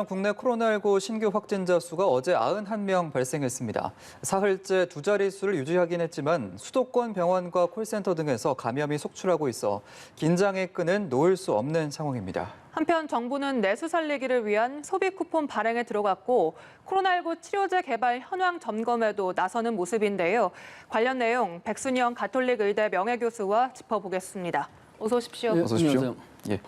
국내 코로나19 신규 확진자 수가 어제 91명 발생했습니다. 사흘째 두 자릿수를 유지하긴 했지만 수도권 병원과 콜센터 등에서 감염이 속출하고 있어 긴장의 끈은 놓을 수 없는 상황입니다. 한편 정부는 내수 살리기를 위한 소비 쿠폰 발행에 들어갔고 코로나19 치료제 개발 현황 점검에도 나서는 모습인데요. 관련 내용 백순영 가톨릭 의대 명예교수와 짚어보겠습니다. 어서 오십시오. 어서 오십시오. 예.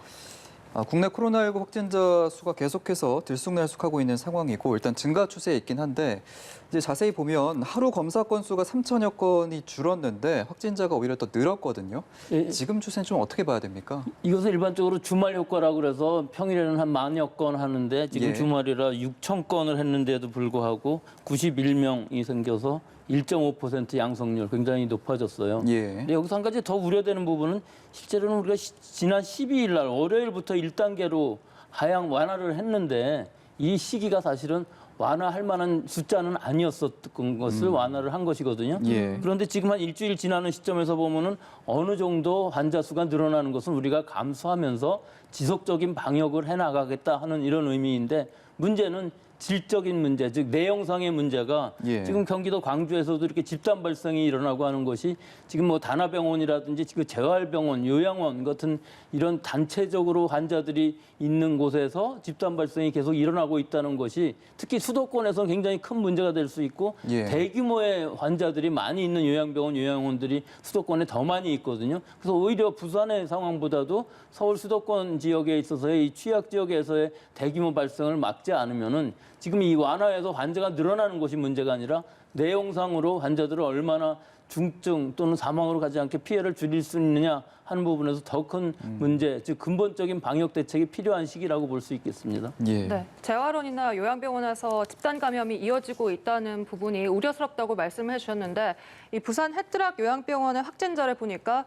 국내 코로나19 확진자 수가 계속해서 들쑥날쑥하고 있는 상황이고 일단 증가 추세에 있긴 한데 이제 자세히 보면 하루 검사 건수가 3천여 건이 줄었는데 확진자가 오히려 더 늘었거든요. 지금 추세는 좀 어떻게 봐야 됩니까? 이것을 일반적으로 주말 효과라고 그래서 평일에는 한 10,000여 건 하는데 지금 주말이라 6천 건을 했는데도 불구하고 91명이 생겨서 1.5% 양성률 굉장히 높아졌어요. 근데 여기서 한 가지 더 우려되는 부분은 실제로는 우리가 지난 12일 날 월요일부터 1단계로 하향 완화를 했는데 이 시기가 사실은 완화할 만한 숫자는 아니었었던 것을 완화를 한 것이거든요. 그런데 지금 한 일주일 지나는 시점에서 보면은 어느 정도 환자 수가 늘어나는 것은 우리가 감수하면서 지속적인 방역을 해나가겠다 하는 이런 의미인데 문제는 질적인 문제, 즉 내용상의 문제가 지금 경기도 광주에서도 이렇게 집단 발생이 일어나고 하는 것이 지금 뭐 다나병원이라든지 지금 재활병원, 요양원 같은 이런 단체적으로 환자들이 있는 곳에서 집단 발생이 계속 일어나고 있다는 것이 특히 수도권에서는 굉장히 큰 문제가 될 수 있고 대규모의 환자들이 많이 있는 요양병원, 요양원들이 수도권에 더 많이 있거든요. 그래서 오히려 부산의 상황보다도 서울 수도권 지역에 있어서의 이 취약 지역에서의 대규모 발생을 막지 않으면은 지금 이 완화에서 환자가 늘어나는 것이 문제가 아니라 내용상으로 환자들을 얼마나 중증 또는 사망으로 가지 않게 피해를 줄일 수 있느냐 하는 부분에서 더 큰 문제, 즉 근본적인 방역 대책이 필요한 시기라고 볼 수 있겠습니다. 네, 재활원이나 요양병원에서 집단 감염이 이어지고 있다는 부분이 우려스럽다고 말씀해 주셨는데 이 부산 해뜨락 요양병원의 확진자를 보니까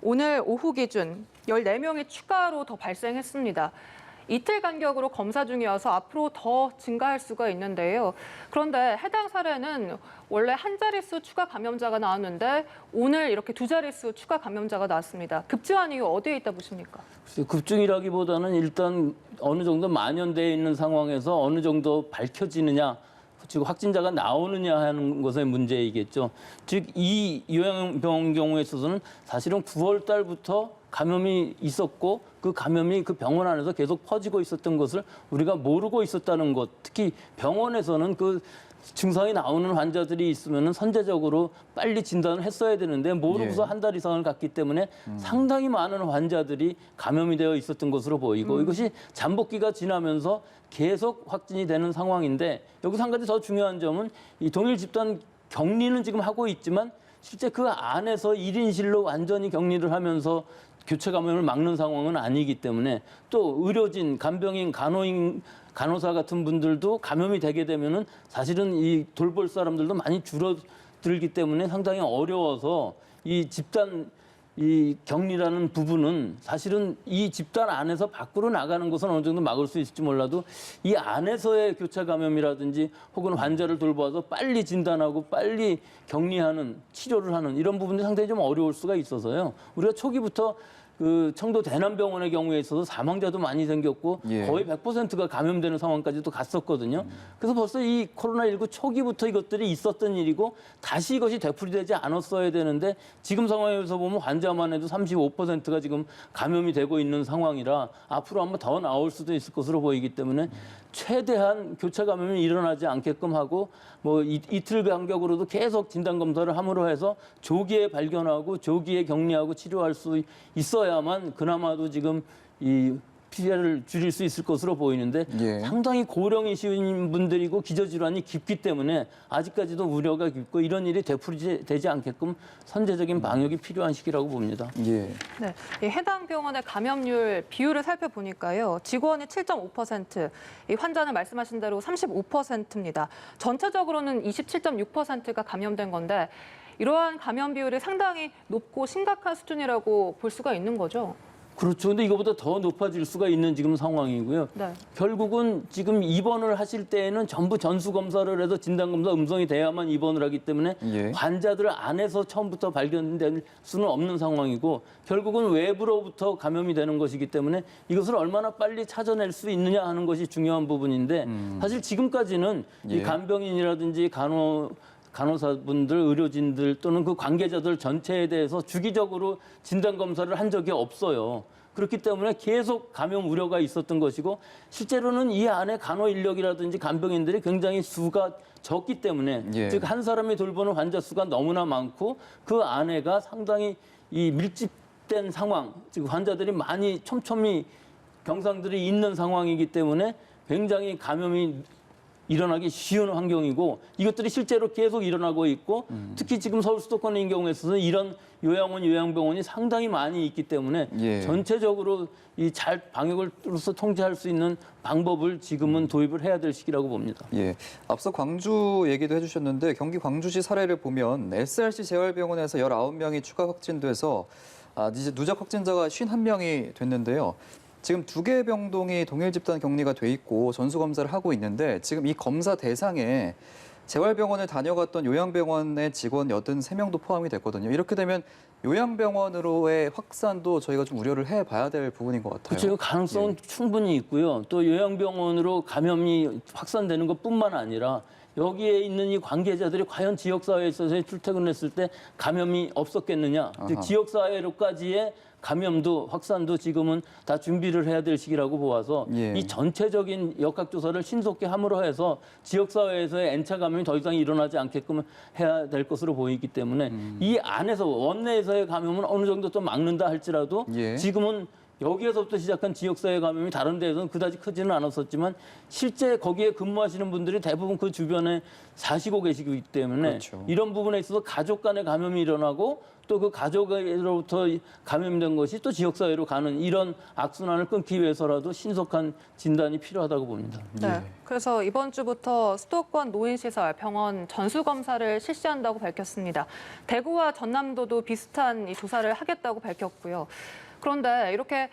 오늘 오후 기준 14명이 추가로 더 발생했습니다. 이틀 간격으로 검사 중이어서 앞으로 더 증가할 수가 있는데요. 그런데 해당 사례는 원래 한 자릿수 추가 감염자가 나왔는데 오늘 이렇게 두 자릿수 추가 감염자가 나왔습니다. 급증한 이유 어디에 있다 보십니까? 급증이라기보다는 일단 어느 정도 만연되어 있는 상황에서 어느 정도 밝혀지느냐, 즉 확진자가 나오느냐 하는 것의 문제이겠죠. 즉 이 요양병원 경우에 있어서는 사실은 9월 달부터 감염이 있었고 그 감염이 그 병원 안에서 계속 퍼지고 있었던 것을 우리가 모르고 있었다는 것. 특히 병원에서는 그 증상이 나오는 환자들이 있으면 선제적으로 빨리 진단을 했어야 되는데 모르고서 한 달 이상을 갔기 때문에 상당히 많은 환자들이 감염이 되어 있었던 것으로 보이고 이것이 잠복기가 지나면서 계속 확진이 되는 상황인데 여기서 한 가지 더 중요한 점은 이 동일 집단 격리는 지금 하고 있지만 실제 그 안에서 1인실로 완전히 격리를 하면서 교체 감염을 막는 상황은 아니기 때문에 또 의료진, 간병인, 간호사 같은 분들도 감염이 되게 되면은 사실은 이 돌볼 사람들도 많이 줄어들기 때문에 상당히 어려워서 이 집단 이 격리라는 부분은 사실은 이 집단 안에서 밖으로 나가는 것은 어느 정도 막을 수 있을지 몰라도 이 안에서의 교차 감염이라든지 혹은 환자를 돌봐서 빨리 진단하고 빨리 격리하는 치료를 하는 이런 부분이 상당히 좀 어려울 수가 있어서요. 우리가 초기부터 그 청도 대남병원의 경우에 있어서 사망자도 많이 생겼고 거의 100%가 감염되는 상황까지도 갔었거든요. 그래서 벌써 이 코로나19 초기부터 이것들이 있었던 일이고 다시 이것이 되풀이되지 않았어야 되는데 지금 상황에서 보면 환자만 해도 35%가 지금 감염이 되고 있는 상황이라 앞으로 아마 더 나올 수도 있을 것으로 보이기 때문에 최대한 교차 감염이 일어나지 않게끔 하고 뭐 이틀 간격으로도 계속 진단 검사를 함으로 해서 조기에 발견하고 조기에 격리하고 치료할 수 있어야만 그나마도 지금 이 피해를 줄일 수 있을 것으로 보이는데 상당히 고령이신 분들이고 기저질환이 깊기 때문에 아직까지도 우려가 깊고 이런 일이 되풀이되지 않게끔 선제적인 방역이 필요한 시기라고 봅니다. 네, 이 해당 병원의 감염률 비율을 살펴보니까요. 직원이 7.5%, 이 환자는 말씀하신 대로 35%입니다. 전체적으로는 27.6%가 감염된 건데 이러한 감염 비율이 상당히 높고 심각한 수준이라고 볼 수가 있는 거죠. 그렇죠. 근데 이거보다 더 높아질 수가 있는 지금 상황이고요. 네. 결국은 지금 입원을 하실 때에는 전부 전수검사를 해서 진단검사 음성이 돼야만 입원을 하기 때문에 예. 환자들 안에서 처음부터 발견될 수는 없는 상황이고 결국은 외부로부터 감염이 되는 것이기 때문에 이것을 얼마나 빨리 찾아낼 수 있느냐 하는 것이 중요한 부분인데 사실 지금까지는 예. 이 간병인이라든지 간호사분들, 의료진들 또는 그 관계자들 전체에 대해서 주기적으로 진단검사를 한 적이 없어요. 그렇기 때문에 계속 감염 우려가 있었던 것이고 실제로는 이 안에 간호 인력이라든지 간병인들이 굉장히 수가 적기 때문에 예. 즉 한 사람이 돌보는 환자 수가 너무나 많고 그 안에가 상당히 이 밀집된 상황, 즉 환자들이 많이 촘촘히 경상들이 있는 상황이기 때문에 굉장히 감염이 일어나기 쉬운 환경이고 이것들이 실제로 계속 일어나고 있고 특히 지금 서울 수도권의 경우에 있어서 이런 요양원, 요양병원이 상당히 많이 있기 때문에 예. 전체적으로 이 잘 방역으로서 통제할 수 있는 방법을 지금은 도입을 해야 될 시기라고 봅니다. 예, 앞서 광주 얘기도 해주셨는데 경기 광주시 사례를 보면 SRC 재활병원에서 19명이 추가 확진돼서 이제 누적 확진자가 51명이 됐는데요. 지금 2개 병동이 동일 집단 격리가 돼 있고 전수 검사를 하고 있는데 지금 이 검사 대상에 재활병원을 다녀갔던 요양병원의 직원 83명도 포함이 됐거든요. 이렇게 되면 요양병원으로의 확산도 저희가 좀 우려를 해봐야 될 부분인 것 같아요. 그렇죠. 가능성은 충분히 있고요. 또 요양병원으로 감염이 확산되는 것뿐만 아니라 여기에 있는 이 관계자들이 과연 지역사회에 있어서 출퇴근했을 때 감염이 없었겠느냐. 즉 지역사회로까지의 감염도 확산도 지금은 다 준비를 해야 될 시기라고 보아서 예. 이 전체적인 역학조사를 신속히 함으로 해서 지역사회에서의 N차 감염이 더 이상 일어나지 않게끔 해야 될 것으로 보이기 때문에 이 안에서 원내에서의 감염은 어느 정도 또 막는다 할지라도 예. 지금은 여기에서부터 시작한 지역사회 감염이 다른 데에서는 그다지 크지는 않았었지만 실제 거기에 근무하시는 분들이 대부분 그 주변에 사시고 계시기 때문에 그렇죠. 이런 부분에 있어서 가족 간의 감염이 일어나고 또 그 가족으로부터 감염된 것이 또 지역사회로 가는 이런 악순환을 끊기 위해서라도 신속한 진단이 필요하다고 봅니다. 네. 그래서 이번 주부터 수도권 노인시설, 병원 전수검사를 실시한다고 밝혔습니다. 대구와 전남도도 비슷한 이 조사를 하겠다고 밝혔고요. 그런데 이렇게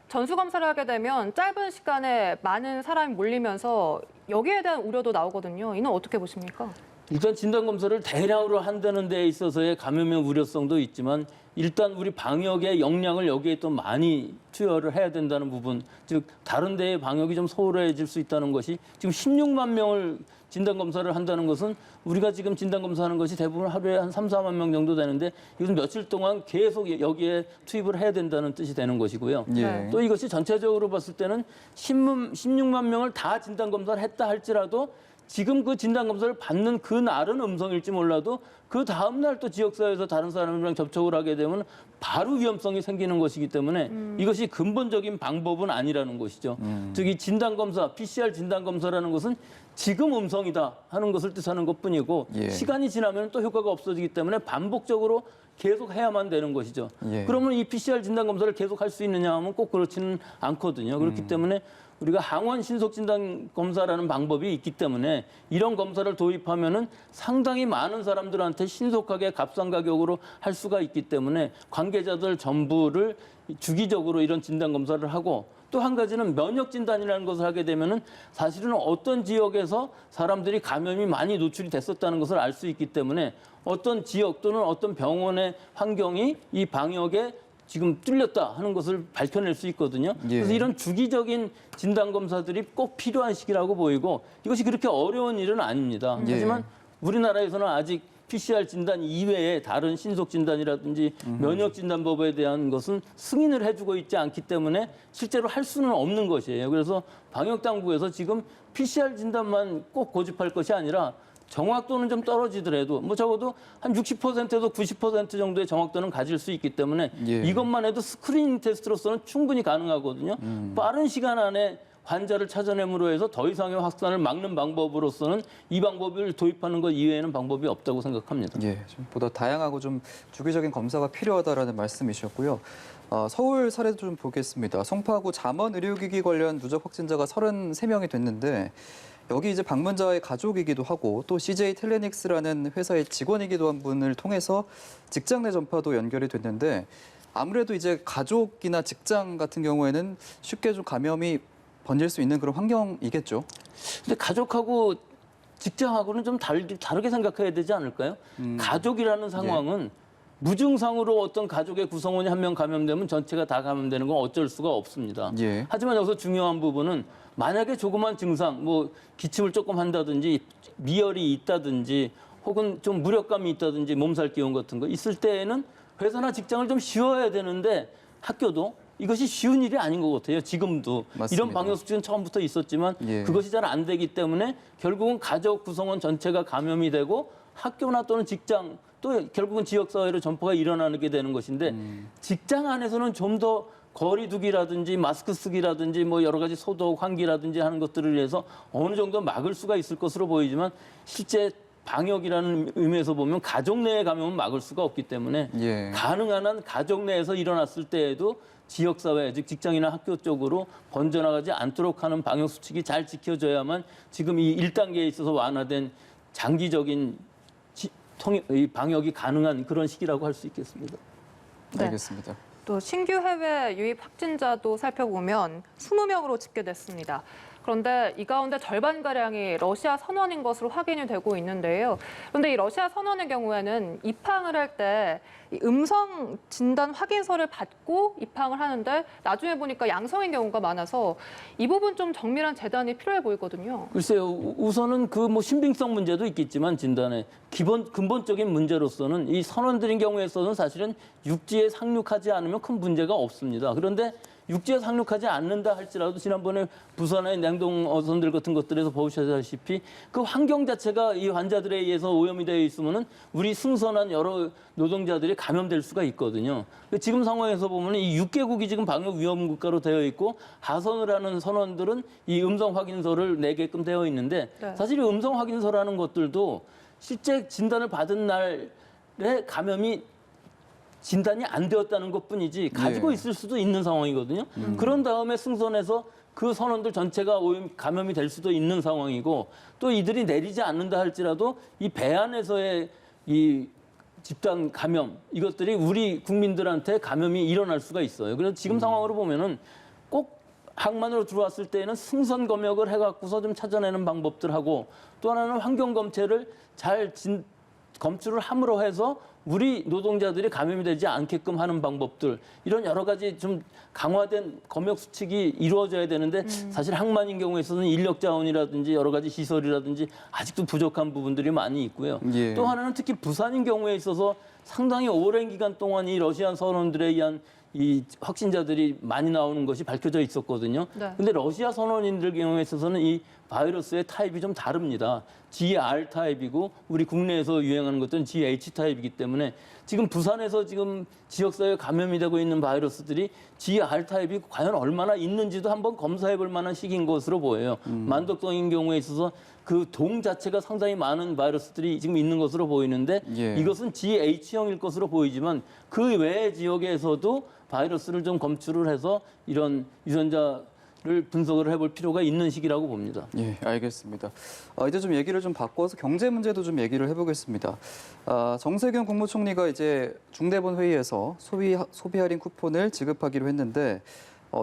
전수검사를 하게 되면 짧은 시간에 많은 사람이 몰리면서 여기에 대한 우려도 나오거든요. 이는 어떻게 보십니까? 일단 진단검사를 대량으로 한다는 데 있어서의 감염의 우려성도 있지만 일단 우리 방역의 역량을 여기에 또 많이 투여를 해야 된다는 부분, 즉 다른 데의 방역이 좀 소홀해질 수 있다는 것이 지금 16만 명을 진단검사를 한다는 것은 우리가 지금 진단검사하는 것이 대부분 하루에 한 3, 4만 명 정도 되는데 이것은 며칠 동안 계속 여기에 투입을 해야 된다는 뜻이 되는 것이고요. 예. 또 이것이 전체적으로 봤을 때는 16만 명을 다 진단검사를 했다 할지라도 지금 그 진단검사를 받는 그 날은 음성일지 몰라도 그 다음 날 또 지역사회에서 다른 사람이랑 접촉을 하게 되면 바로 위험성이 생기는 것이기 때문에 이것이 근본적인 방법은 아니라는 것이죠. 즉 이 진단검사, PCR 진단검사라는 것은 지금 음성이다 하는 것을 뜻하는 것뿐이고 예. 시간이 지나면 또 효과가 없어지기 때문에 반복적으로 계속 해야만 되는 것이죠. 예. 그러면 이 PCR 진단검사를 계속 할 수 있느냐 하면 꼭 그렇지는 않거든요. 그렇기 때문에 우리가 항원 신속 진단 검사라는 방법이 있기 때문에 이런 검사를 도입하면은 상당히 많은 사람들한테 신속하게 값싼 가격으로 할 수가 있기 때문에 관계자들 전부를 주기적으로 이런 진단 검사를 하고 또 한 가지는 면역 진단이라는 것을 하게 되면은 사실은 어떤 지역에서 사람들이 감염이 많이 노출이 됐었다는 것을 알 수 있기 때문에 어떤 지역 또는 어떤 병원의 환경이 이 방역에 지금 뚫렸다 하는 것을 밝혀낼 수 있거든요. 예. 그래서 이런 주기적인 진단 검사들이 꼭 필요한 시기라고 보이고 이것이 그렇게 어려운 일은 아닙니다. 예. 하지만 우리나라에서는 아직 PCR 진단 이외에 다른 신속 진단이라든지 면역 진단법에 대한 것은 승인을 해주고 있지 않기 때문에 실제로 할 수는 없는 것이에요. 그래서 방역 당국에서 지금 PCR 진단만 꼭 고집할 것이 아니라 정확도는 좀 떨어지더라도 뭐 적어도 한 60%에서 90% 정도의 정확도는 가질 수 있기 때문에 예. 이것만 해도 스크리닝 테스트로서는 충분히 가능하거든요. 빠른 시간 안에 환자를 찾아냄으로 해서 더 이상의 확산을 막는 방법으로서는 이 방법을 도입하는 것 이외에는 방법이 없다고 생각합니다. 예, 좀 보다 다양하고 좀 주기적인 검사가 필요하다라는 말씀이셨고요. 서울 사례도 좀 보겠습니다. 송파구 잠원 의료기기 관련 누적 확진자가 33명이 됐는데 여기 이제 방문자의 가족이기도 하고 또 CJ 텔레닉스라는 회사의 직원이기도 한 분을 통해서 직장 내 전파도 연결이 됐는데 아무래도 이제 가족이나 직장 같은 경우에는 쉽게 좀 감염이 번질 수 있는 그런 환경이겠죠. 근데 가족하고 직장하고는 좀 다르게 생각해야 되지 않을까요? 가족이라는 상황은 무증상으로 어떤 가족의 구성원이 한 명 감염되면 전체가 다 감염되는 건 어쩔 수가 없습니다. 예. 하지만 여기서 중요한 부분은 만약에 조그만 증상, 뭐 기침을 조금 한다든지 미열이 있다든지 혹은 좀 무력감이 있다든지 몸살 기운 같은 거 있을 때에는 회사나 직장을 좀 쉬어야 되는데 학교도 이것이 쉬운 일이 아닌 것 같아요. 지금도 맞습니다. 이런 방역수칙은 처음부터 있었지만 예. 그것이 잘 안 되기 때문에 결국은 가족 구성원 전체가 감염이 되고 학교나 또는 직장 또 결국은 지역사회로 전파가 일어나게 되는 것인데 직장 안에서는 좀 더 거리두기라든지 마스크 쓰기라든지 뭐 여러 가지 소독, 환기라든지 하는 것들을 위해서 어느 정도 막을 수가 있을 것으로 보이지만 실제 방역이라는 의미에서 보면 가족 내의 감염은 막을 수가 없기 때문에 예. 가능한 한 가족 내에서 일어났을 때에도 지역사회, 즉 직장이나 학교 쪽으로 번져나가지 않도록 하는 방역수칙이 잘 지켜져야만 지금 이 1단계에 있어서 완화된 장기적인 이 방역이 가능한 그런 시기라고 할 수 있겠습니다. 네. 알겠습니다. 또 신규 해외 유입 확진자도 살펴보면 20명으로 집계됐습니다. 그런데 이 가운데 절반가량이 러시아 선원인 것으로 확인이 되고 있는데요. 그런데 이 러시아 선원의 경우에는 입항을 할 때 음성 진단 확인서를 받고 입항을 하는데 나중에 보니까 양성인 경우가 많아서 이 부분 좀 정밀한 재단이 필요해 보이거든요. 글쎄요, 우선은 그 뭐 신빙성 문제도 있겠지만 진단에 근본적인 문제로서는 이 선원들인 경우에서는 사실은 육지에 상륙하지 않으면 큰 문제가 없습니다. 그런데 육지에 상륙하지 않는다 할지라도 지난번에 부산의 냉동 어선들 같은 것들에서 보셨다시피 그 환경 자체가 이 환자들에 의해서 오염이 되어 있으면은 우리 승선한 여러 노동자들이 감염될 수가 있거든요. 지금 상황에서 보면 이 6개국이 지금 방역 위험 국가로 되어 있고 하선을 하는 선원들은 이 음성 확인서를 내게끔 되어 있는데 네. 사실 이 음성 확인서라는 것들도 실제 진단을 받은 날에 감염이 진단이 안 되었다는 것뿐이지 가지고 예. 있을 수도 있는 상황이거든요. 그런 다음에 승선해서 그 선원들 전체가 감염이 될 수도 있는 상황이고 또 이들이 내리지 않는다 할지라도 이 배 안에서의 이 집단 감염 이것들이 우리 국민들한테 감염이 일어날 수가 있어요. 그래서 지금 상황으로 보면은 꼭 항만으로 들어왔을 때에는 승선 검역을 해갖고서 좀 찾아내는 방법들하고 또 하나는 환경 검체를 잘 검출을 함으로 해서 우리 노동자들이 감염이 되지 않게끔 하는 방법들 이런 여러 가지 좀 강화된 검역 수칙이 이루어져야 되는데 사실 항만인 경우에 있어서는 인력 자원이라든지 여러 가지 시설이라든지 아직도 부족한 부분들이 많이 있고요. 예. 또 하나는 특히 부산인 경우에 있어서 상당히 오랜 기간 동안 이 러시안 선원들에 의한 이 확진자들이 많이 나오는 것이 밝혀져 있었거든요. 네. 근데 러시아 선원인들 경우에 있어서는 이 바이러스의 타입이 좀 다릅니다. GR 타입이고 우리 국내에서 유행하는 것들은 GH 타입이기 때문에 지금 부산에서 지금 지역사회에 감염이 되고 있는 바이러스들이 GR 타입이 과연 얼마나 있는지도 한번 검사해 볼 만한 시기인 것으로 보여요. 만덕동인 경우에 있어서 그 동 자체가 상당히 많은 바이러스들이 지금 있는 것으로 보이는데 예. 이것은 GH형일 것으로 보이지만 그 외의 지역에서도 바이러스를 좀 검출을 해서 이런 유전자를 분석을 해볼 필요가 있는 시기라고 봅니다. 예, 알겠습니다. 이제 좀 얘기를 좀 바꿔서 경제 문제도 좀 얘기를 해보겠습니다. 정세균 국무총리가 이제 중대본 회의에서 소비 할인 쿠폰을 지급하기로 했는데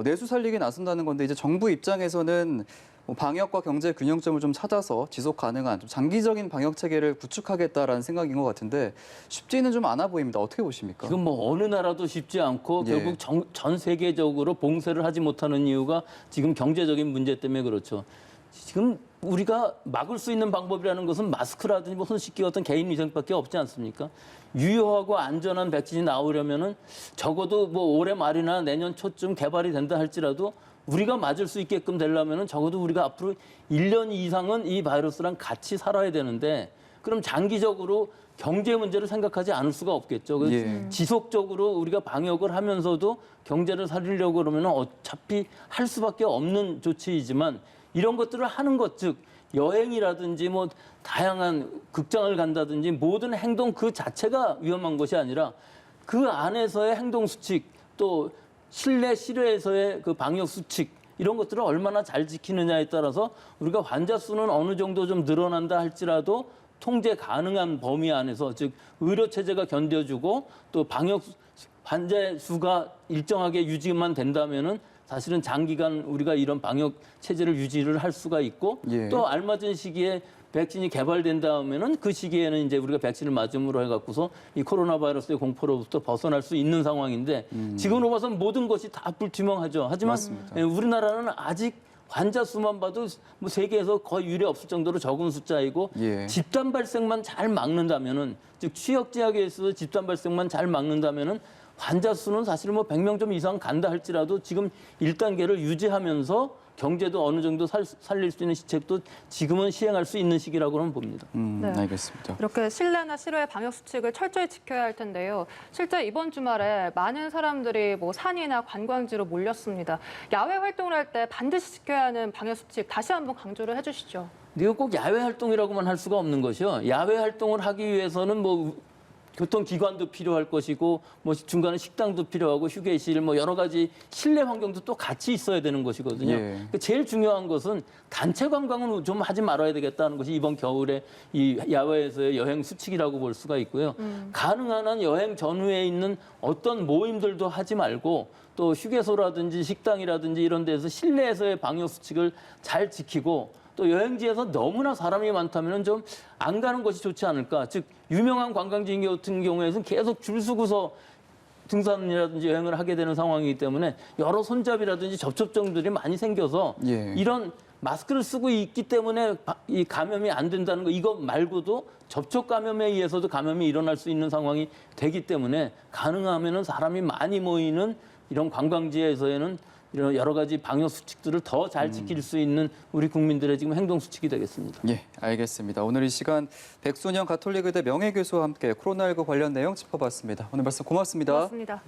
내수 살리기 나선다는 건데 이제 정부 입장에서는 뭐 방역과 경제 균형점을 좀 찾아서 지속 가능한 좀 장기적인 방역 체계를 구축하겠다라는 생각인 것 같은데 쉽지는 좀 않아 보입니다. 어떻게 보십니까? 지금 뭐 어느 나라도 쉽지 않고 예. 결국 전 세계적으로 봉쇄를 하지 못하는 이유가 지금 경제적인 문제 때문에 그렇죠. 지금 우리가 막을 수 있는 방법이라는 것은 마스크라든지 뭐 손 씻기 같은 개인 위생밖에 없지 않습니까? 유효하고 안전한 백신이 나오려면은 적어도 뭐 올해 말이나 내년 초쯤 개발이 된다 할지라도 우리가 맞을 수 있게끔 되려면은 적어도 우리가 앞으로 1년 이상은 이 바이러스랑 같이 살아야 되는데 그럼 장기적으로 경제 문제를 생각하지 않을 수가 없겠죠. 그래서 예. 지속적으로 우리가 방역을 하면서도 경제를 살리려고 그러면 어차피 할 수밖에 없는 조치이지만 이런 것들을 하는 것, 즉 여행이라든지 뭐 다양한 극장을 간다든지 모든 행동 그 자체가 위험한 것이 아니라 그 안에서의 행동 수칙 또 실내 실외에서의 그 방역 수칙 이런 것들을 얼마나 잘 지키느냐에 따라서 우리가 환자 수는 어느 정도 좀 늘어난다 할지라도 통제 가능한 범위 안에서 즉 의료 체제가 견뎌주고 또 방역 환자 수가 일정하게 유지만 된다면은 사실은 장기간 우리가 이런 방역 체제를 유지를 할 수가 있고 예. 또 알맞은 시기에 백신이 개발된 다음에는 그 시기에는 이제 우리가 백신을 맞음으로 해갖고서 이 코로나 바이러스의 공포로부터 벗어날 수 있는 상황인데 지금으로 봐서는 모든 것이 다 불투명하죠. 하지만 맞습니다. 우리나라는 아직 환자 수만 봐도 뭐 세계에서 거의 유례 없을 정도로 적은 숫자이고 예. 집단 발생만 잘 막는다면은 즉 취역 지역에 있어서 집단 발생만 잘 막는다면은 환자 수는 사실 뭐 100명 좀 이상 간다 할지라도 지금 1단계를 유지하면서 경제도 어느 정도 살릴 수 있는 시책도 지금은 시행할 수 있는 시기라고는 봅니다. 네. 알겠습니다. 이렇게 실내나 실외 방역 수칙을 철저히 지켜야 할 텐데요. 실제 이번 주말에 많은 사람들이 뭐 산이나 관광지로 몰렸습니다. 야외 활동을 할 때 반드시 지켜야 하는 방역 수칙 다시 한번 강조를 해주시죠. 이거 꼭 야외 활동이라고만 할 수가 없는 것이요. 야외 활동을 하기 위해서는 뭐 교통기관도 필요할 것이고 뭐 중간에 식당도 필요하고 휴게실 뭐 여러 가지 실내 환경도 또 같이 있어야 되는 것이거든요. 예. 제일 중요한 것은 단체 관광은 좀 하지 말아야 되겠다는 것이 이번 겨울에 이 야외에서의 여행 수칙이라고 볼 수가 있고요. 가능한 한 여행 전후에 있는 어떤 모임들도 하지 말고 또 휴게소라든지 식당이라든지 이런 데서 실내에서의 방역 수칙을 잘 지키고 또 여행지에서 너무나 사람이 많다면 좀 안 가는 것이 좋지 않을까. 즉 유명한 관광지 같은 경우에는 계속 줄 서고서 등산이라든지 여행을 하게 되는 상황이기 때문에 여러 손잡이라든지 접촉점들이 많이 생겨서 예. 이런 마스크를 쓰고 있기 때문에 이 감염이 안 된다는 거 이거 말고도 접촉 감염에 의해서도 감염이 일어날 수 있는 상황이 되기 때문에 가능하면은 사람이 많이 모이는 이런 관광지에서는 이런 여러 가지 방역 수칙들을 더 잘 지킬 수 있는 우리 국민들의 지금 행동 수칙이 되겠습니다. 예, 알겠습니다. 오늘 이 시간 백순영 가톨릭의대 명예교수와 함께 코로나19 관련 내용 짚어봤습니다. 오늘 말씀 고맙습니다. 고맙습니다.